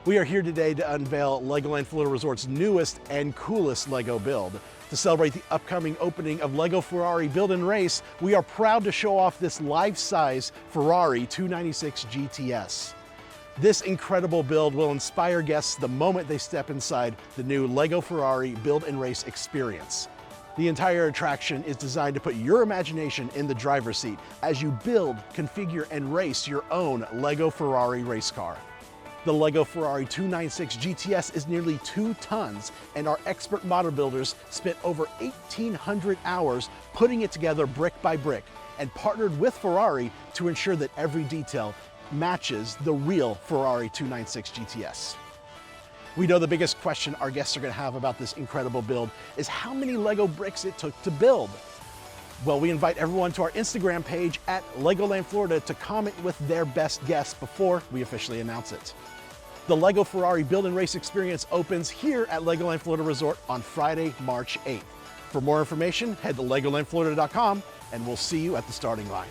We are here today to unveil LEGOLAND Florida Resort's newest and coolest LEGO build. To celebrate the upcoming opening of LEGO Ferrari Build and Race, we are proud to show off this life-size Ferrari 296 GTS. This incredible build will inspire guests the moment they step inside the new LEGO Ferrari Build and Race experience. The entire attraction is designed to put your imagination in the driver's seat as you build, configure, and race your own LEGO Ferrari race car. The LEGO Ferrari 296 GTS is nearly 2 tons, and our expert model builders spent over 1,800 hours putting it together brick by brick and partnered with Ferrari to ensure that every detail matches the real Ferrari 296 GTS. We know the biggest question our guests are going to have about this incredible build is how many LEGO bricks it took to build. Well, we invite everyone to our Instagram page at LEGOLAND Florida to comment with their best guess before we officially announce it. The LEGO Ferrari Build and Race experience opens here at LEGOLAND Florida Resort on Friday, March 8th. For more information, head to LEGOLANDFlorida.com and we'll see you at the starting line.